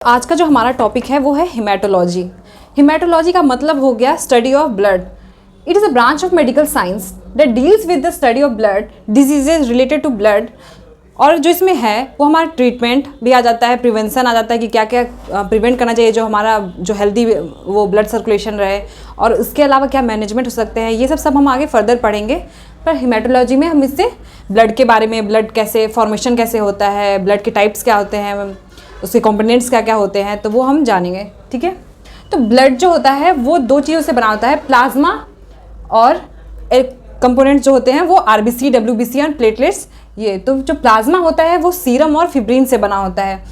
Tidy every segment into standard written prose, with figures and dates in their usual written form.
आज का जो हमारा टॉपिक है वो है हिमेटोलॉजी। हिमेटोलॉजी का मतलब हो गया study of blood. It is a branch of medical science that deals with the study of blood diseases related to blood. और जो इसमें है वो हमारा ट्रीटमेंट भी आ जाता है, प्रिवेंशन आ जाता है कि क्या क्या प्रिवेंट करना चाहिए जो हमारा जो हेल्दी वो ब्लड सर्कुलेशन रहे, और उसके अलावा क्या मैनेजमेंट हो सकते हैं, ये सब हम आगे फर्दर पढ़ेंगे। पर हिमेटोलॉजी में हम इससे ब्लड के बारे में, ब्लड कैसे फॉर्मेशन कैसे होता है, ब्लड के टाइप्स क्या होते हैं, उसके कंपोनेंट्स क्या क्या होते हैं, तो वो हम जानेंगे। ठीक है, तो ब्लड जो होता है वो दो चीज़ों से बना होता है, प्लाज्मा और कंपोनेंट्स जो होते हैं वो आरबीसी, डब्ल्यूबीसी और प्लेटलेट्स। ये तो जो प्लाज्मा होता है वो सीरम और फिब्रिन से बना होता है।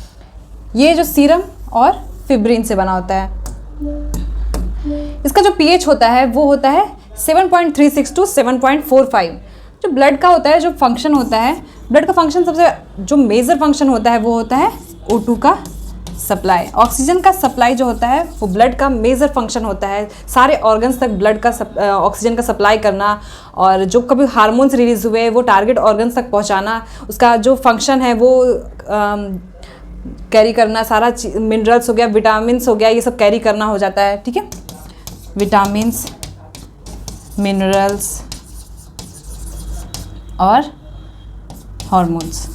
ये जो सीरम और फिब्रिन से बना होता है, इसका जो पीएच होता है वो होता है 7.36 टू 7.45। जो ब्लड का होता है, जो फंक्शन होता है, ब्लड का फंक्शन सबसे जो मेजर फंक्शन होता है वो होता है O2 का सप्लाई। ऑक्सीजन का सप्लाई जो होता है वो ब्लड का मेजर फंक्शन होता है, सारे ऑर्गन्स तक ब्लड का ऑक्सीजन का सप्लाई करना, और जो कभी हार्मोन्स रिलीज हुए वो टारगेट ऑर्गन्स तक पहुंचाना, उसका जो फंक्शन है वो कैरी करना, सारा मिनरल्स हो गया, विटामिन्स हो गया, ये सब कैरी करना हो जाता है। ठीक है, विटामिन्स, मिनरल्स और हार्मोन्स।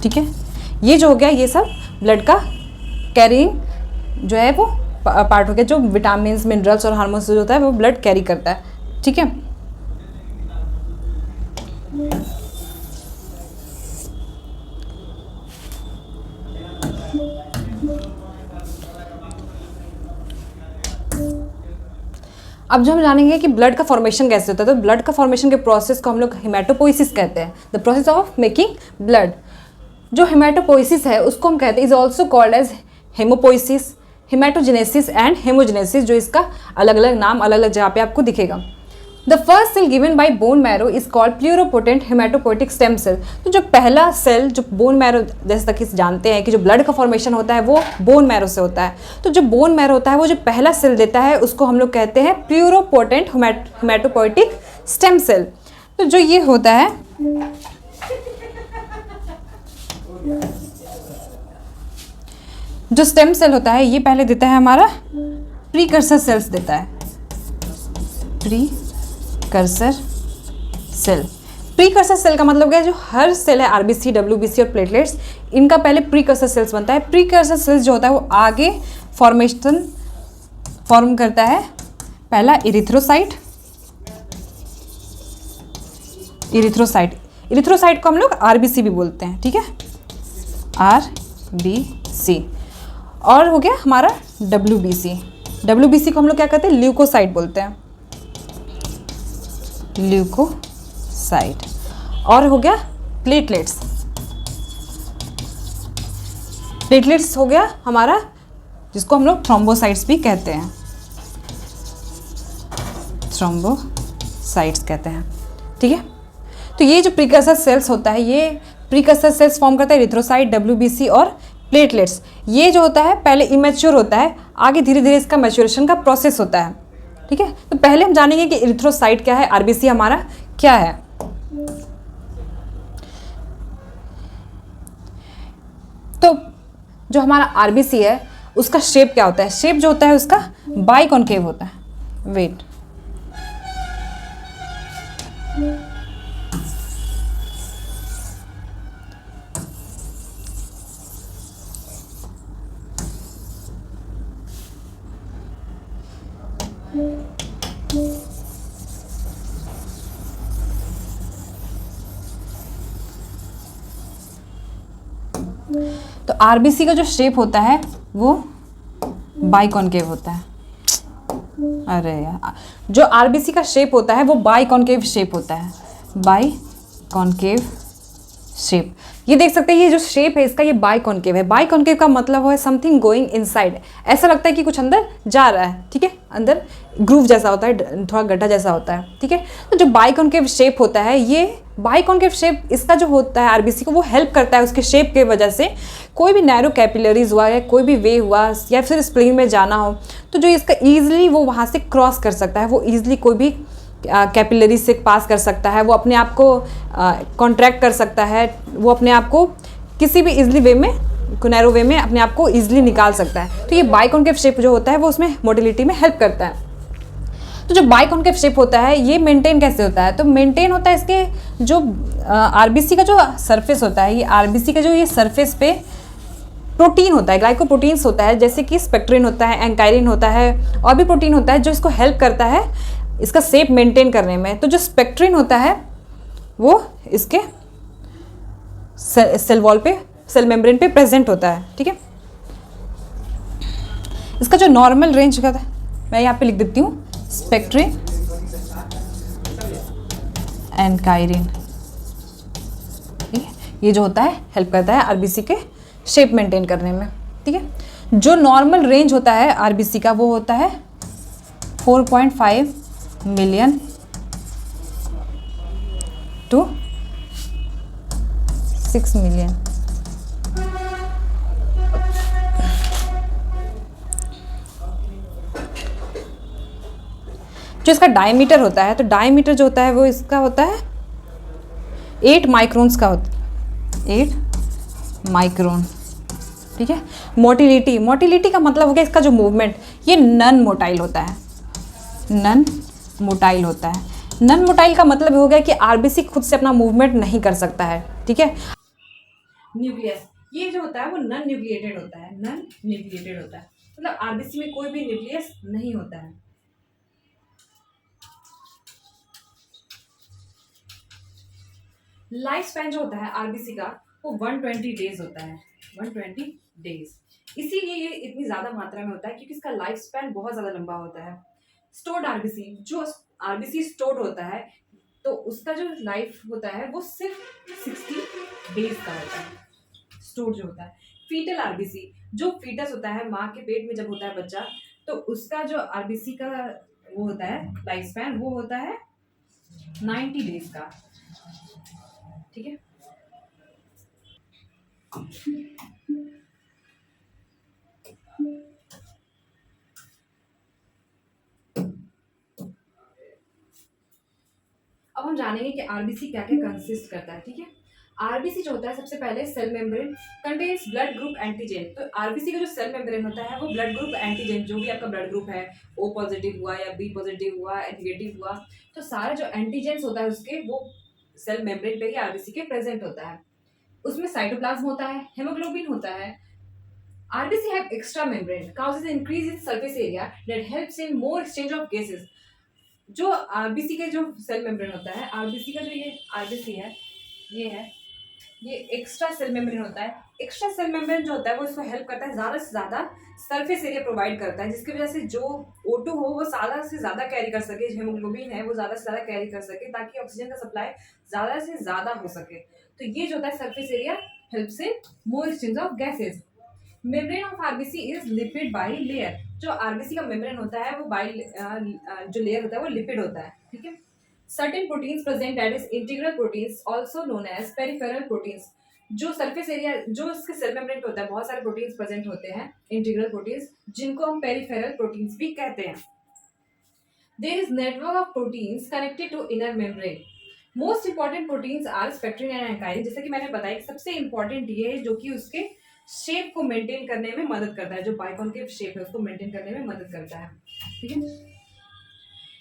ठीक है, ये जो हो गया ये सब ब्लड का कैरिंग जो है वो पार्ट हो गया, जो विटामिन्स, मिनरल्स और हार्मोन्स जो होता है वो ब्लड कैरी करता है। ठीक है, अब जो हम जानेंगे कि ब्लड का फॉर्मेशन कैसे होता है, तो ब्लड का फॉर्मेशन के प्रोसेस को हम लोग हिमेटोपोइसिस कहते हैं, the process of making blood. जो हिमेटोपोइसिस है उसको हम कहते हैं, is also called as haemopoiesis, haematogenesis and haemogenesis, जो इसका अलग अलग नाम अलग अलग जगह पे आपको दिखेगा। The first cell given by bone marrow is called pluripotent haematopoietic stem cell. तो जो पहला सेल जो बोन मैरो, जैसे तक इस जानते हैं कि जो ब्लड का फॉर्मेशन होता है वो बोन मैरो से होता है, तो जो बोन मैरो होता है वो जो पहला सेल देता है उसको हम लोग कहते हैं प्लूरोपोटेंट हेमेटोपोइटिक स्टेम सेल। तो जो ये होता है, जो स्टेम सेल होता है ये पहले देता है हमारा प्रीकर्सर सेल्स देता है, प्रीकर्सर सेल। प्रीकर्सर सेल का मतलब क्या है, जो हर सेल है आरबीसी, डब्ल्यूबीसी और प्लेटलेट्स, इनका पहले प्रीकर्सर सेल्स बनता है। प्रीकर्सर सेल्स जो होता है वो आगे फॉर्म करता है पहला इरिथ्रोसाइट। इरिथ्रोसाइट को हम लोग आरबीसी भी बोलते हैं। ठीक है, आरबीसी। और हो गया हमारा डब्ल्यूबीसी को हम लोग क्या कहते हैं, ल्यूकोसाइट बोलते हैं, ल्यूकोसाइट। और हो गया प्लेटलेट्स हो गया हमारा, जिसको हम लोग थ्रोम्बोसाइट्स भी कहते हैं, थ्रोम्बोसाइट्स कहते हैं। ठीक है, तो ये जो प्रीकर्सर सेल्स होता है, ये प्रीकर्सर सेल्स फॉर्म करता है इरिथ्रोसाइट, डब्ल्यूबीसी और प्लेटलेट्स। ये जो होता है पहले इमेच्योर होता है, आगे धीरे धीरे इसका मैच्योरेशन का प्रोसेस होता है। ठीक है, तो पहले हम जानेंगे कि इरिथ्रोसाइट क्या है, आरबीसी हमारा क्या है। तो जो हमारा आरबीसी है उसका शेप क्या होता है, शेप जो होता है उसका बाइकॉन्केव होता है। वेट, तो आरबीसी का जो शेप होता है वो बाइकॉन्केव होता है। अरे यार, जो आरबीसी का शेप होता है वो बाइकॉन्केव शेप होता है, बाइकॉन्केव शेप। ये देख सकते हैं, ये जो शेप है इसका ये बाइकॉन्केव है। बाइकॉन्केव का मतलब है समथिंग गोइंग इनसाइड, ऐसा लगता है कि कुछ अंदर जा रहा है। ठीक है, अंदर ग्रूव जैसा होता है, थोड़ा गड्ढा जैसा होता है। ठीक है, तो जो बाइकॉन्केव शेप होता है, ये बाइकॉन्केव शेप इसका जो होता है आरबीसी को वो हेल्प करता है उसके शेप के वजह से। कोई भी नैरो कैपिलरीज हुआ या कोई भी वे हुआ या फिर स्प्लीन में जाना हो, तो जो इसका ईजिली वो वहाँ से क्रॉस कर सकता है, वो ईजिली कोई भी कैपिलरी से पास कर सकता है, वो अपने आप को कॉन्ट्रैक्ट कर सकता है, वो अपने आप को किसी भी इजली वे में को नैरो वे में अपने आप को ईजिली निकाल सकता है। तो ये बाइकॉन्केव शेप जो होता है वो उसमें मोटिलिटी में हेल्प करता है। तो जो बाइकॉन्केव शेप होता है ये मेंटेन कैसे होता है, तो मेंटेन होता है इसके जो आरबीसी का जो सरफेस होता है, ये आरबीसी का जो ये सरफेस पे प्रोटीन होता है, ग्लाइकोप्रोटीन्स होता है, जैसे कि स्पेक्ट्रिन होता है, एंकाइरिन होता है, और भी प्रोटीन होता है जो इसको हेल्प करता है इसका शेप मेंटेन करने में। तो जो स्पेक्ट्रिन होता है वो इसके सेल वॉल पे, सेल मेम्ब्रेन पे प्रेजेंट होता है, ठीक है। इसका जो नॉर्मल रेंज का था मैं यहाँ पे लिख देती हूँ, स्पेक्ट्रिन एंकाइरिन, ठीक है, ये जो होता है हेल्प करता है आरबीसी के शेप मेंटेन करने में, ठीक है। जो नॉर्मल रेंज होता है आरबीसी का वो होता है 4.5 मिलियन टू 6 मिलियन। जो इसका डायमीटर होता है, तो डायमीटर जो होता है वो इसका होता है 8 माइक्रोन्स का होता है, 8 माइक्रोन, ठीक है। मोटिलिटी, मोटिलिटी का मतलब हो गया इसका जो मूवमेंट, ये नन मोटाइल होता है, नन मोटाइल होता है। नन मोटाइल का मतलब हो गया कि आरबीसी खुद से अपना मूवमेंट नहीं कर सकता है, ठीक है। न्यूक्लियस, ये जो होता है वो नन न्यूक्लिएटेड होता है, नन न्यूक्लिएटेड होता है, मतलब आरबीसी में कोई भी न्यूक्लियस नहीं होता है। लाइफ स्पैन जो होता है आरबीसी का वो 120 डेज होता है, 120 डेज। इसीलिए ये इतनी ज्यादा मात्रा में होता है क्योंकि इसका लाइफ स्पैन बहुत ज्यादा लंबा होता है। स्टोर्ड आरबीसी, जो आरबीसी स्टोर्ड होता है तो उसका जो लाइफ होता है वो सिर्फ 60 डेज का होता है, स्टोर्ड जो होता है। फीटल आरबीसी, जो फीटस होता है माँ के पेट में जब होता है बच्चा, तो उसका जो आरबीसी का वो होता है लाइफ स्पैन, वो होता है 90 डेज का, ठीक है। अब हम जानेंगे कि आरबीसी क्या क्या कंसिस्ट करता है, ठीक है। आरबीसी जो होता है सबसे पहले cell membrane contains blood group antigen. तो आरबीसी का जो सेल मेम्ब्रेन होता है वो ब्लड ग्रुप एंटीजन, जो भी आपका ब्लड ग्रुप है, ओ पॉजिटिव हुआ या बी पॉजिटिव हुआ या निगेटिव हुआ, तो सारा जो एंटीजेंस होता है उसके वो सेल मेम्ब्रेन पे ही आरबीसी के प्रेजेंट होता है। उसमें साइटोप्लाज्म होता है, हेमोग्लोबिन होता है। RBC have extra membrane causes increase in surface area that helps in more exchange of gases। जो आरबीसी के जो सेल मेम्ब्रेन होता है, आरबीसी का जो ये आरबीसी है, ये है, ये एक्स्ट्रा सेल मेम्ब्रेन होता है। एक्स्ट्रा सेल मेम्ब्रेन जो होता है वो इसको हेल्प करता है, ज़्यादा से ज़्यादा सरफेस एरिया प्रोवाइड करता है, जिसकी वजह से जो O2 हो वो ज़्यादा से ज़्यादा कैरी कर सके, जो हेमोग्लोबिन है वो ज़्यादा से ज़्यादा कैरी कर सके, ताकि ऑक्सीजन का सप्लाई ज़्यादा से ज़्यादा हो सके। तो ये जो होता है surface area helps in more exchange of gases. Membrane of RBC is lipid by layer. जो आरबीसी का मेम्ब्रेन होता है वो बाई जो लेयर होता है वो लिपिड होता है, ठीक है। Certain proteins present that is integral proteins also known as peripheral proteins. जो सरफेस एरिया जो इसके सेल मेम्ब्रेन पे होता है बहुत सारे प्रोटीन्स प्रेजेंट होते हैं, इंटीग्रल प्रोटीन्स, जिनको हम पेरिफेरल प्रोटीन्स भी कहते हैं। There is network of proteins connected to inner membrane. Most important proteins are spectrin and ankyrin. जैसे कि मैंने बताया कि सबसे इंपॉर्टेंट ये है जो कि उसके शेप को मेंटेन करने में मदद करता है, जो बाइकॉन्केव शेप है उसको मेंटेन करने में मदद करता है, ठीक है।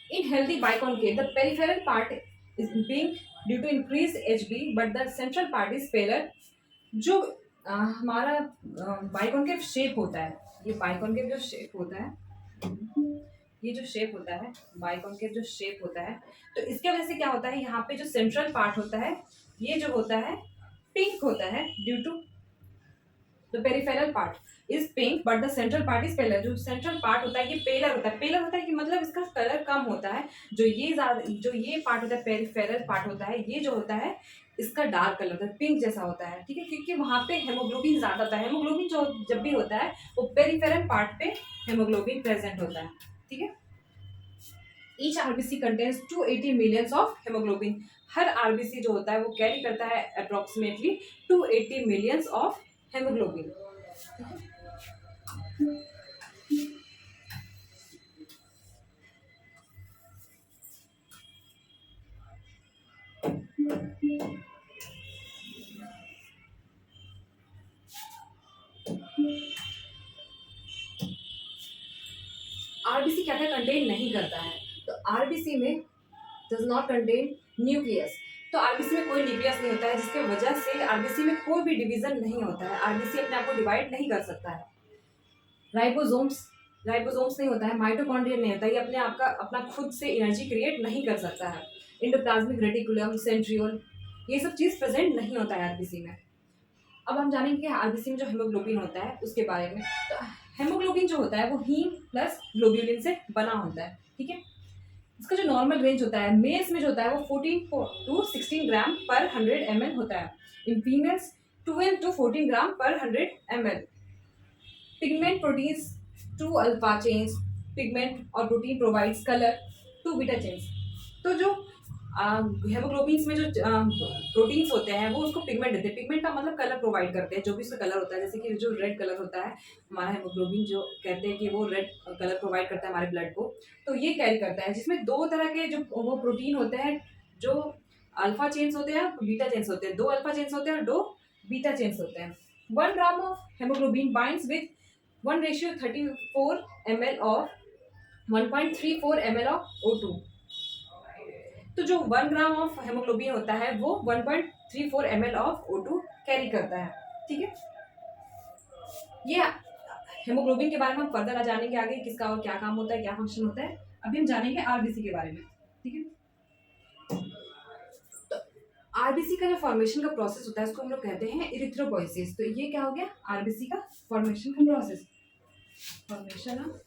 In healthy biconcave, the peripheral part is pink due to increased HB, but the central part is paler। जो हमारा बाइकॉन्केव शेप होता है, ये बाइकॉन्केव जो शेप होता है, ये जो शेप होता है बाइकॉन्केव जो शेप होता है, तो इसके वजह से क्या होता है, यहाँ पे जो सेंट्रल पार्ट होता है ये जो होता है पिंक होता है due to the peripheral part is pink but the central part is paler. जो सेंट्रल पार्ट होता है ये पेलर होता है। पेलर होता है कि मतलब इसका कलर कम होता है। जो ये पार्ट होता है पेरिफेरल पार्ट होता है, ये जो होता है इसका डार्क कलर होता है, पिंक जैसा होता है, ठीक है, क्योंकि वहाँ पे हेमोग्लोबिन ज्यादा होता है। हेमोग्लोबिन जो जब भी होता है वो पेरिफेरल पार्ट पे हेमोग्लोबिन प्रेजेंट होता है, ठीक है। Each RBC contains 280 millions of haemoglobin. Her RBC जो होता है वो कैरी करता है approximately 280 millions of haemoglobin. RBC क्या क्या कंटेन नहीं करता है, तो आरबीसी में डज नॉट कंटेन न्यूक्लियस। तो आरबीसी में कोई न्यूक्लियस नहीं होता है, जिसके वजह से आरबीसी में कोई भी डिवीजन नहीं होता है, आरबीसी अपने आप को डिवाइड नहीं कर सकता है। राइबोसोम्स राइबोसोम्स नहीं होता है, माइटोकॉन्ड्रिया नहीं होता है, ये अपने आप का अपना खुद से एनर्जी क्रिएट नहीं कर सकता है। इंडोप्लाज्मिक रेटिकुलम, सेंट्रियोल, ये सब चीज़ प्रेजेंट नहीं होता है आरबीसी में। अब हम जानेंगे कि आरबीसी में जो हेमोग्लोबिन होता है उसके बारे में। तो हेमोग्लोबिन जो होता है वो हीम प्लस ग्लोब्यूलिन से बना होता है, ठीक है। इसका जो नॉर्मल रेंज होता है मेल्स में जो होता है वो 14 टू 16 ग्राम पर 100 ml होता है, इन फीमेल्स 12 टू 14 ग्राम पर 100 ml। Pigment proteins, 2 alpha chains pigment और protein provides colour, 2 beta chains. तो जो हेमोग्लोबिन में जो प्रोटीन्स होते हैं वो उसको पिगमेंट देते हैं, पिगमेंट का मतलब कलर प्रोवाइड करते हैं, जो भी उसका कलर होता है, जैसे कि जो रेड कलर होता है हमारा हेमोग्लोबिन, जो कहते हैं कि वो रेड कलर प्रोवाइड करता है हमारे ब्लड को, तो ये कैरी करता है, जिसमें 2 तरह के जो वो प्रोटीन होते हैं, जो अल्फा चेन्स होते हैं, बीटा चेन्स होते हैं, 2 अल्फा चेन्स होते हैं और 2 बीटा चेन्स होते हैं। 1 gram of haemoglobin binds with 1:34 ml of 1.34 ml of O2। तो जो 1 ग्राम ऑफ हेमोग्लोबिन होता है वो 1.34 ml ऑफ O2 कैरी करता है, ठीक है। ये हेमोग्लोबिन के बारे में हम फर्दर जानेंगे आगे, किसका और क्या काम होता है, क्या फंक्शन होता है। अभी हम जानेंगे आरबीसी के बारे में, ठीक है। तो आरबीसी का जो फॉर्मेशन का प्रोसेस होता है उसको हम लोग कहते हैं इरिथ्रोपोइसिस। तो ये क्या हो गया, आरबीसी का फॉर्मेशन का प्रोसेस, फॉर्मेशन ऑफ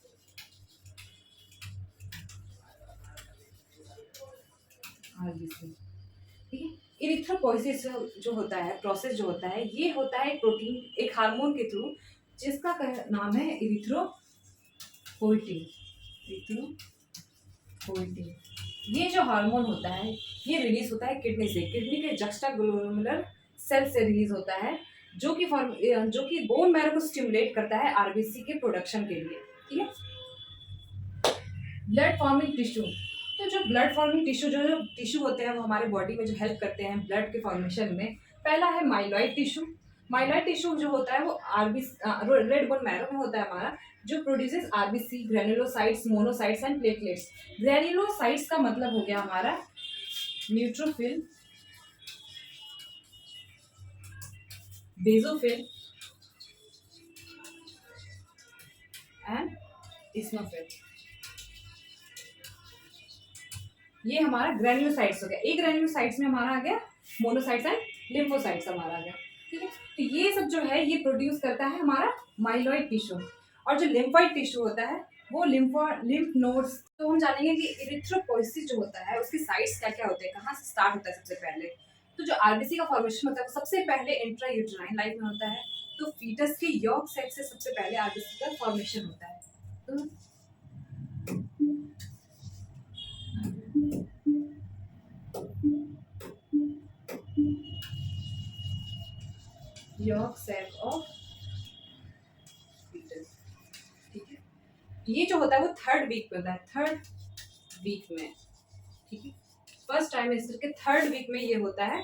आरबीसी, ठीक है। इरिथ्रोपोइसिस जो होता है, प्रोसेस जो होता है, ये होता है एक प्रोटीन, एक हार्मोन के थ्रू, जिसका नाम है इरिथ्रोपोइटिन। इरिथ्रोपोइटिन ये जो हार्मोन होता है ये रिलीज होता है किडनी से, किडनी के जक्स्टाग्लोमेरुलर सेल से रिलीज होता है, जो कि बोन मैरो को स्टिमुलेट करता है आरबीसी के प्रोडक्शन के लिए, ठीक है। ब्लड फॉर्मिंग टिश्यू, तो जो ब्लड फॉर्मिंग टिश्यू जो टिश्यू होते हैं वो हमारे बॉडी में जो हेल्प करते हैं ब्लड के फॉर्मेशन में, पहला है माइलॉइड टिश्यू। माइलॉइड टिश्यू जो होता है वो आरबीसी रेड बोन मैरो में होता है हमारा, जो produces RBC, granulocytes, monocytes and platelets. Granulocytes का मतलब हो गया हमारा न्यूट्रोफिल, बेसोफिल एंड इस्नोफिल, ये हमारा ग्रेन्यूलोसाइट्स हो गया। एक ग्रेन्यूलोसाइट्स में हमारा आ गया मोनोसाइट्स एंड लिम्फोसाइट्स हमारा आ गया, ठीक है। तो ये सब जो है ये प्रोड्यूस करता है हमारा माइलॉइड टिश्यू, और जो लिम्फॉइड टिश्यू होता है वो लिम्फ नोड्स। तो हम जानेंगे कि इरिथ्रोपोइसिस जो होता है उसकी साइट्स क्या क्या होते हैं, कहाँ से स्टार्ट होता है सबसे पहले। तो जो आरबीसी का फॉर्मेशन होता है वो सबसे पहले इंट्रायूटेराइन लाइफ में होता है, तो फीटस के यॉर्क सेक से सबसे पहले आरबीसी का फॉर्मेशन होता है। तो यॉर्क सैक ऑफ फीटस, ठीक है। ये जो होता है वो 3rd वीक में होता है, 3rd वीक में, ठीक है। फर्स्ट ट्राइमेस्टर के 3rd वीक में ये होता है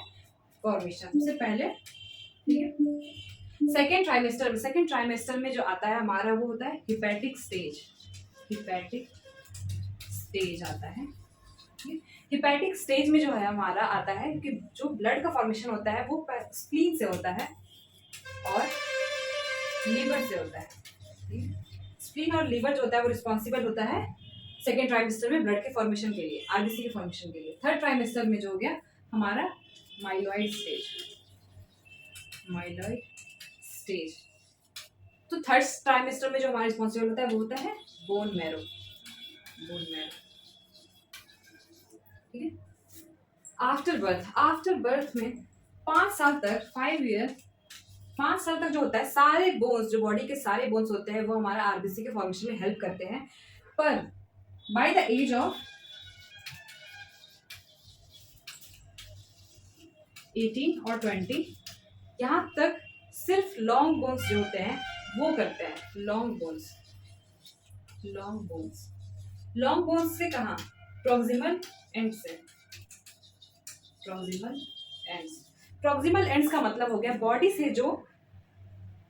फॉर्मेशन से पहले, ठीक है। सेकेंड ट्राइमेस्टर में जो आता है हमारा वो होता है हिपैटिक स्टेज, हिपैटिक स्टेज आता है। हिपैटिक स्टेज में जो है हमारा आता है कि जो ब्लड का फॉर्मेशन होता है वो स्प्लीन से होता है और लीवर से होता है। स्प्लीन और लीवर जो होता है वो रिस्पॉन्सिबल होता है सेकेंड ट्राइमेस्टर में ब्लड के फॉर्मेशन के लिए, आरबीसी के फॉर्मेशन के लिए। 3rd ट्राइमेस्टर में जो हो गया हमारा माइलॉइड स्टेज, माइलॉइड स्टेज। तो 3rd ट्राइमेस्टर में जो हमारा रिस्पॉन्सिबल होता है वो होता है बोन मैरो, बोन मैरो, ठीक है। आफ्टर बर्थ में 5 साल तक 5 साल तक जो होता है सारे बोन्स, जो बॉडी के सारे बोन्स होते हैं वो हमारा आरबीसी के फॉर्मेशन में हेल्प करते हैं। पर बाय द एज ऑफ 18 और 20 यहाँ तक सिर्फ लॉन्ग बोन्स जो होते हैं वो करते हैं, लॉन्ग बोन्स से कहाँ, प्रॉक्सिमल एंड से, प्रॉक्सिमल एंड्स का मतलब हो गया बॉडी से जो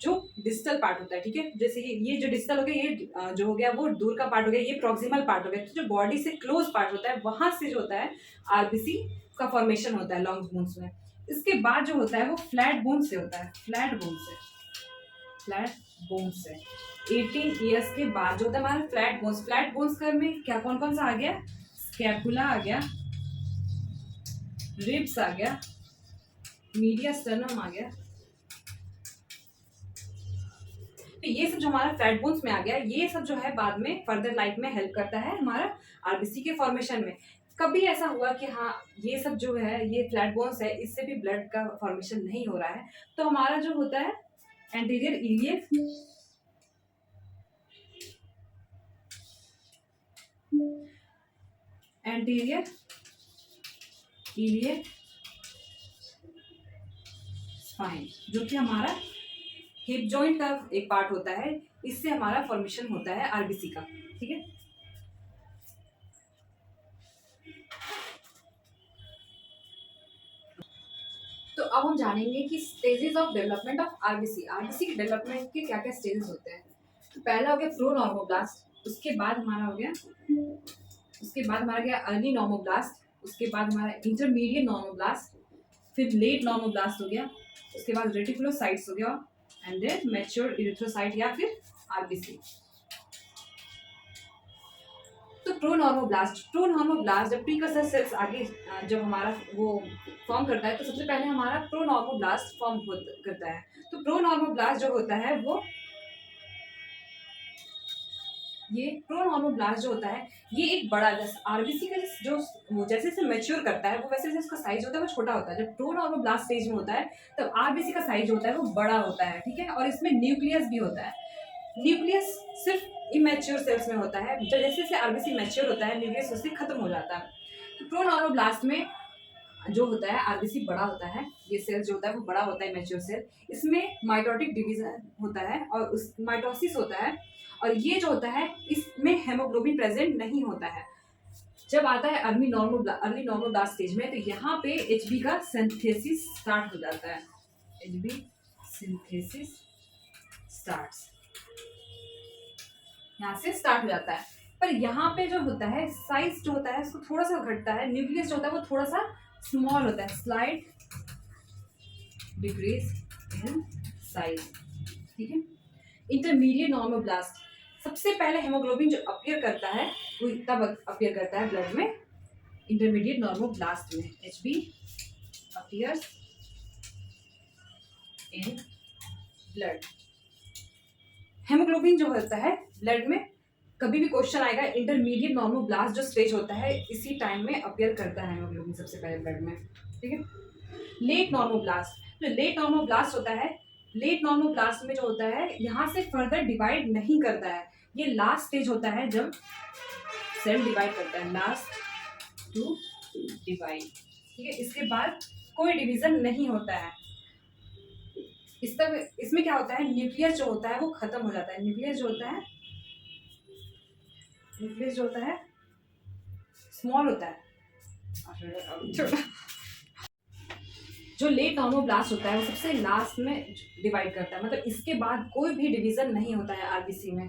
जो डिस्टल पार्ट होता है, ठीक है, जैसे कि ये जो डिस्टल हो गया, ये जो हो गया वो दूर का पार्ट हो गया, ये प्रॉक्सिमल पार्ट हो गया। तो जो बॉडी से क्लोज पार्ट होता है वहां से जो होता है आरबीसी का फॉर्मेशन होता है लॉन्ग बोन्स में। इसके बाद जो होता है वो फ्लैट बोन से होता है, फ्लैट बोन से 18 ईयर्स के बाद जो होता है हमारा फ्लैट बोन्स कर में क्या कौन कौन सा आ गया, स्कैपुला आ गया, रिब्स आ गया, मीडिया स्टर्नम आ गया। तो ये सब जो हमारा फ्लैट बोन्स में आ गया, ये सब जो है बाद में फर्दर लाइफ में हेल्प करता है हमारा आरबीसी के फॉर्मेशन में। कभी ऐसा हुआ कि हाँ ये सब जो है ये फ्लैट बोन्स है, इससे भी ब्लड का फॉर्मेशन नहीं हो रहा है, तो हमारा जो होता है एंटीरियर इलियक स्पाइन, जो कि हमारा हिप जॉइंट का एक पार्ट होता है, इससे हमारा फॉर्मेशन होता है आरबीसी का, ठीक है। तो अब हम जानेंगे कि stages of development of RBC. RBC के डेवलपमेंट के क्या क्या स्टेजेस होते हैं। तो पहला हो गया प्रो नॉर्मोब्लास्ट, उसके बाद हमारा गया अर्ली नॉर्मोब्लास्ट, उसके बाद हमारा इंटरमीडिएट नॉर्मोब्लास्ट, फिर लेट नॉर्मोब्लास्ट हो गया, उसके बाद रेटिकुलोसाइट्स हो गया, एंड देन मैच्योर इरिथ्रोसाइट या फिर आरबीसी। तो प्रोनॉर्मोब्लास्ट जब प्रीकर्सर सेल्स आगे जब हमारा वो फॉर्म करता है, तो सबसे पहले हमारा प्रोनॉर्मोब्लास्ट फॉर्म करता है। तो प्रोनॉर्मोब्लास्ट जो होता है ये एक बड़ा आरबीसी का जो जैसे जैसे मैच्योर करता है वो वैसे वैसे उसका साइज होता है वो छोटा होता है। जब प्रोनॉर्मोब्लास्ट स्टेज में होता है तब आरबीसी का साइज होता है वो बड़ा होता है, ठीक है, और इसमें न्यूक्लियस भी होता है। न्यूक्लियस सिर्फ इमेच्योर सेल्स में होता है, जैसे जैसे आरबीसी मैच्योर होता है न्यूक्लियस उससे खत्म हो जाता है। तो प्रोनॉर्मोब्लास्ट में जो होता है आरबीसी बड़ा होता है, ये सेल जो होता है वो बड़ा होता है मैच्योर सेल, इसमें माइटोटिक डिवीजन होता है और उस माइटोसिस होता है, और ये जो होता है इसमें हेमोग्लोबिन प्रेजेंट नहीं होता है। जब आता है अर्ली नॉर्मोब्लास्ट स्टेज में, तो यहाँ पे एचबी का सिंथेसिस स्टार्ट हो जाता है, एचबी सिंथेसिस स्टार्ट्स, यहाँ से स्टार्ट हो जाता है। पर यहाँ पे जो होता है साइज जो होता है उसको थोड़ा सा घटता है, न्यूक्लियस जो होता है वो थोड़ा सा स्मॉल होता है, स्लाइड डिक्रीज इन साइज, ठीक है। इंटरमीडिएट नॉर्मोब्लास्ट, सबसे पहले हेमोग्लोबिन जो अपीयर करता है वो तब अपीयर करता है ब्लड में, इंटरमीडिएट नॉर्मोब्लास्ट में HB appears in blood. Haemoglobin जो होता है ब्लड में, कभी भी क्वेश्चन आएगा इंटरमीडिएट नॉर्मोब्लास्ट जो स्टेज होता है इसी टाइम में अपीयर करता है हेमोग्लोबिन सबसे पहले ब्लड में, ठीक है। लेट नॉर्मोब्लास्ट, जो लेट नॉर्मोब्लास्ट होता है, लेट नॉर्मोब्लास्ट में जो होता है यहाँ से फर्दर डिवाइड नहीं करता है, ये लास्ट स्टेज होता है जब सेल डिवाइड करता है, लास्ट टू डिवाइड, ठीक है। इसके बाद कोई डिवीजन नहीं होता है। इसमें क्या होता है, न्यूक्लियस जो होता है वो खत्म हो जाता है, न्यूक्लियस जो होता है स्मॉल होता है। जो लेट नॉर्मोब्लास्ट होता है वो सबसे लास्ट में डिवाइड करता है, मतलब इसके बाद कोई भी डिवीजन नहीं होता है आरबीसी में।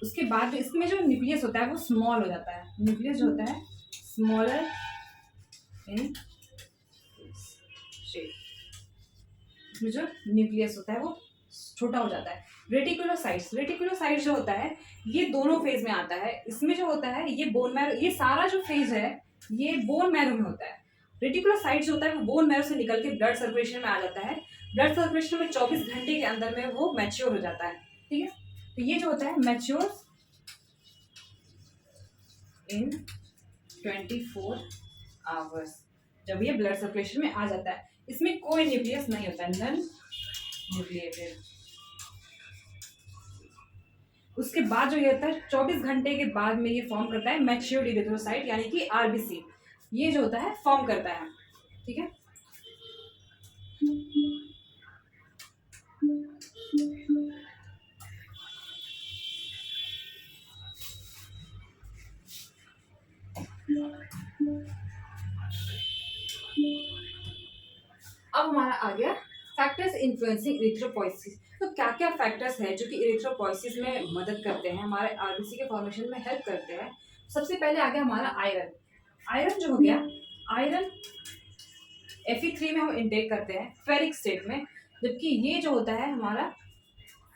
उसके बाद इसमें जो न्यूक्लियस होता है वो स्मॉल हो जाता है, न्यूक्लियस जो होता है स्मॉलर इन शेप, इसमें जो न्यूक्लियस होता है वो छोटा हो जाता है। रेटिकुलोसाइट्स जो होता है ये दोनों फेज में आता है, इसमें जो होता है ये बोन मैरो, ये सारा जो फेज है ये बोन मैरो में होता है। रेटिकुलोसाइट्स जो होता है वो बोन मैरो से निकल के ब्लड सर्कुलेशन में आ जाता है, ब्लड सर्कुलेशन में 24 घंटे के अंदर में वो मैच्योर हो जाता है, ठीक है। तो ये जो होता है मैच्योर इन 24 आवर्स, जब ये ब्लड सर्कुलेशन में आ जाता है, इसमें कोई न्यूक्लियस नहीं होता है, नन न्यूक्लिएटेड। उसके बाद जो ये होता है 24 घंटे के बाद में ये फॉर्म करता है मैच्योर्ड इरिथ्रोसाइट यानी कि आरबीसी, ये जो होता है फॉर्म करता है, ठीक है। अब हमारा आ गया फैक्टर्स इन्फ्लुएंसिंग इरिथ्रोपोइसिस। तो क्या क्या फैक्टर्स है जो कि इरिथ्रोपोइसिस में मदद करते हैं, हमारे आरबीसी के फॉर्मेशन में हेल्प करते हैं। सबसे पहले आ गया हमारा आयरन। आयरन जो हो गया, आयरन Fe3 में हम इनटेक करते हैं फेरिक स्टेट में, जबकि ये जो होता है हमारा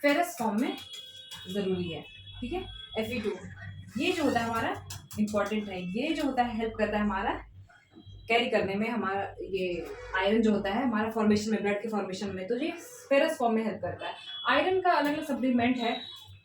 फेरस फॉर्म में ज़रूरी है। ठीक है, Fe2 ये जो होता है हमारा इम्पॉर्टेंट है, ये जो होता है हेल्प करता है हमारा कैरी करने में, हमारा ये आयरन जो होता है हमारा फॉर्मेशन में, ब्लड के फॉर्मेशन में, तो ये फेरस फॉर्म में हेल्प करता है। आयरन का अलग अलग सप्लीमेंट है,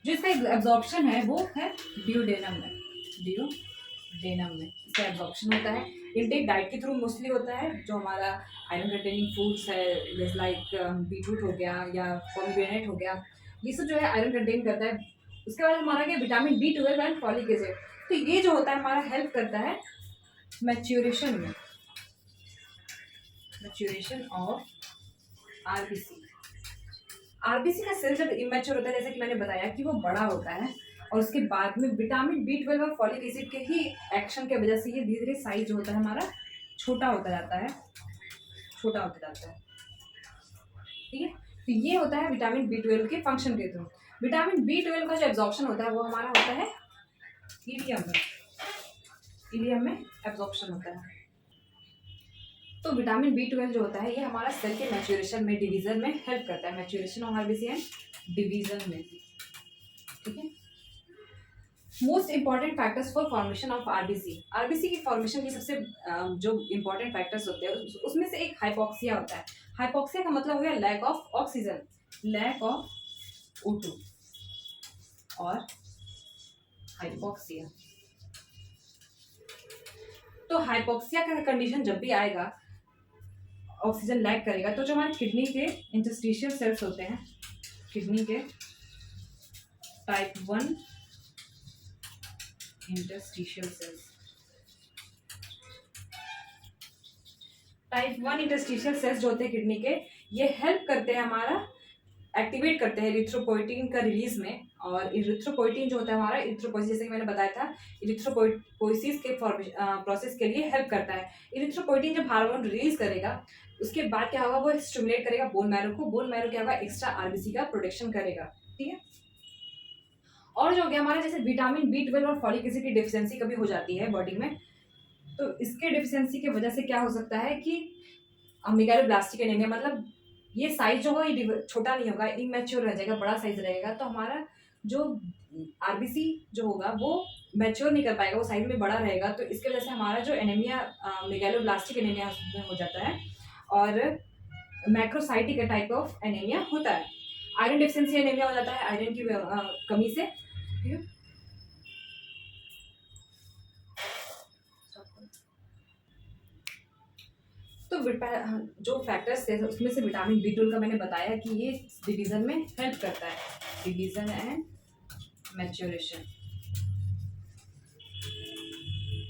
जो इसका एब्जॉर्प्शन है वो है डियोडेनम में, डियोडेनम में इसका एब्जॉर्प्शन होता है। इनटेक डाइट के थ्रू मोस्टली होता है, जो हमारा आयरन कंटेनिंग फूड्स है जैसे लाइक बीटरूट हो गया या पोमीग्रेनेट हो गया, ये सब जो है आयरन कंटेन करता है। उसके बाद हमारा क्या, vitamin B12 and folic acid, तो ये जो होता है हमारा हेल्प करता है मैच्योरेशन में, मैच्योरेशन ऑफ आरबीसी। आरबीसी का सेल जब इमेच्योर होता है, जैसे कि मैंने बताया कि वो बड़ा होता है, और उसके बाद में विटामिन B12 और फॉलिक एसिड के ही एक्शन के वजह से ये धीरे धीरे साइज जो होता है हमारा छोटा होता जाता है, छोटा होता जाता है। ठीक है, तो ये होता है विटामिन B12 के फंक्शन के थ्रू। विटामिन B12 का जो एब्जॉर्प्शन होता है वो हमारा होता है इलियम में, इलियम में एब्जॉर्प्शन होता है। तो विटामिन B12 जो होता है ये हमारा सेल के मैच्योरेशन में, डिवीजन में हेल्प करता है, maturation of RBC and division में। ठीक है, most important factors for formation of RBC. RBC की फॉर्मेशन के सबसे जो इंपॉर्टेंट फैक्टर्स होते हैं उसमें से एक हाइपोक्सिया होता है। हाइपोक्सिया का मतलब हो गया lack of oxygen, lack of O2 और हाइपोक्सिया। तो हाइपोक्सिया का कंडीशन जब भी आएगा, ऑक्सीजन लैक करेगा, तो जो हमारे किडनी के इंटरस्टिशियल सेल्स होते हैं, किडनी के type 1 interstitial cells, type 1 interstitial cells जो होते हैं किडनी के, ये हेल्प करते हैं हमारा, एक्टिवेट करते हैं इरिथ्रोपोइटिन का रिलीज में। और इरिथ्रोपोइटिन जो होता है हमारा इरिथ्रोपोइसिस, जैसे कि मैंने बताया था, इरिथ्रोपोइसिस के प्रोसेस के लिए हेल्प करता है। इरिथ्रोपोइटिन जब हार्मोन रिलीज करेगा, उसके बाद क्या होगा, वो स्टिमुलेट करेगा बोन मैरो को, बोन मैरो क्या होगा, एक्स्ट्रा आरबीसी का प्रोटेक्शन करेगा। ठीक है, और जो हो गया हमारा, जैसे विटामिन B12 और फॉलिक एसिड की डिफिशियंसी कभी हो जाती है बॉडी में, तो इसके डिफिशियंसी की वजह से क्या हो सकता है कि मेगालोब्लास्टिक एनीमिया, मतलब ये साइज जो होगा ये छोटा नहीं होगा, इमेच्योर रह जाएगा, बड़ा साइज रहेगा, तो हमारा जो आरबीसी जो होगा वो मैच्योर नहीं कर पाएगा, वो साइज में बड़ा रहेगा, तो इसके वजह से हमारा जो एनीमिया मेगालोब्लास्टिक एनीमिया हो जाता है, और मैक्रोसाइटिक टाइप ऑफ एनीमिया होता है। आयरन डिफिशियंसी एनीमिया हो जाता है आयरन की कमी से। ठीक है, तो जो फैक्टर्स थे उसमें से विटामिन B12 का मैंने बताया कि ये डिवीजन में हेल्प करता है, division and maturation.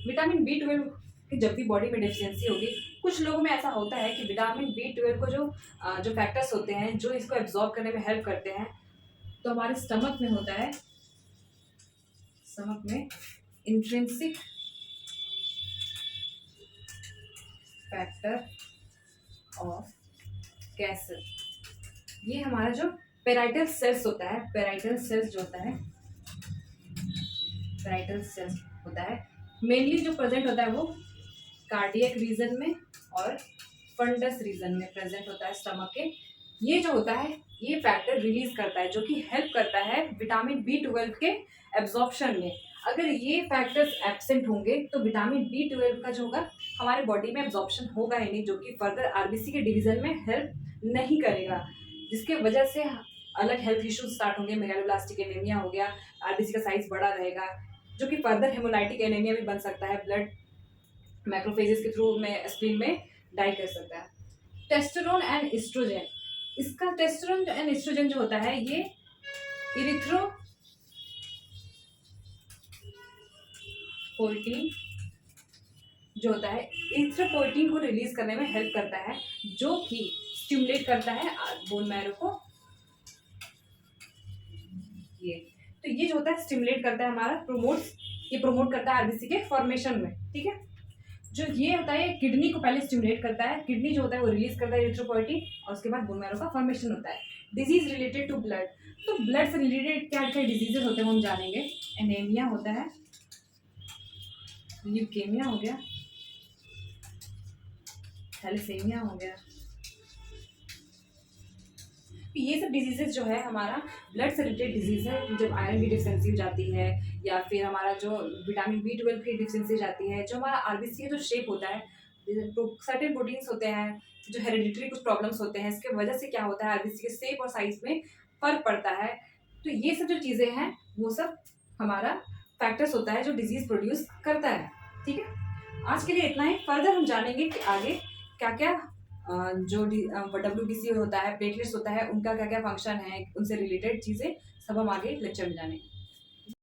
Vitamin B12 की जब भी बॉडी में डेफिशिएंसी होगी, कुछ लोगों में ऐसा होता है कि विटामिन B12 को जो फैक्टर्स होते हैं जो इसको एब्जॉर्ब करने में हेल्प करते हैं, तो हमारे स्टमक में होता है, स्टमक में इंट्रिंसिक फैक्टर ऑफ कैसल, ये हमारा जो पेराइटल सेल्स होता है, पेराइटल सेल्स जो होता है, पेराइटल सेल्स होता है मेनली जो प्रेजेंट होता है वो कार्डियक रीजन में और फंडस रीजन में प्रेजेंट होता है स्टमक के। ये जो होता है ये फैक्टर रिलीज करता है, जो कि हेल्प करता है विटामिन B12 के एब्जॉर्प्शन में। अगर ये फैक्टर्स एब्सेंट होंगे तो विटामिन B12 का जो होगा हमारे बॉडी में एब्जॉर्प्शन होगा ही नहीं, जो कि फर्दर आरबीसी के डिवीजन में हेल्प नहीं करेगा, जिसके वजह से अलग हेल्थ इश्यूज स्टार्ट होंगे, मेगालोब्लास्टिक एनीमिया हो गया, आरबीसी का साइज बड़ा रहेगा, जो कि फर्दर हेमोलाइटिक एनीमिया भी बन सकता है, ब्लड मैक्रोफेजेस के थ्रू में स्प्लीन में डाई कर सकता है। टेस्टोस्टेरोन एंड एस्ट्रोजन, इसका टेस्टोस्टेरोन एंड एस्ट्रोजन जो होता है ये इरिथ्रोपोइटिन जो होता है, इरिथ्रोपोइटिन को रिलीज करने में हेल्प करता है, जो कि स्टिमुलेट करता है बोन मैरो को। ये जो होता है स्टिमुलेट करता है हमारा, ये प्रमोट करता है आरबीसी के फॉर्मेशन में। ठीक है, जो ये होता है किडनी को पहले स्टिमुलेट करता है, किडनी जो होता है वो रिलीज करता है एरिथ्रोपोइटिन और उसके बाद बोन मैरो का फॉर्मेशन होता है। डिजीज रिलेटेड टू ब्लड, तो ब्लड से रिलेटेड क्या क्या डिजीजेज होते हैं वो हम जानेंगे। एनीमिया होता है, ल्यूकेमिया हो गया, थैलेसीमिया हो गया। ये सब डिजीजेज जो है हमारा ब्लड से रिलेटेड डिजीज है। जब आयरन की डिफिशियंसी हो जाती है या फिर हमारा जो विटामिन B12 की डिफिशियंसी हो जाती है, जो हमारा आरबीसी का जो शेप होता है, तो सर्टेन प्रोटीन्स होते हैं जो हेरिडिटरी कुछ प्रॉब्लम्स होते हैं, इसके वजह से क्या होता है आरबीसी के शेप और साइज में फर्क पड़ता है। तो ये सब जो चीज़ें हैं वो सब हमारा फैक्टर्स होता है जो डिजीज प्रोड्यूस करता है। ठीक है, आज के लिए इतना ही। फर्दर हम जानेंगे कि आगे क्या क्या जो WBC होता है, प्लेटलेट्स होता है, उनका क्या क्या फंक्शन है, उनसे रिलेटेड चीज़ें सब हम आगे लेक्चर में जानेंगे।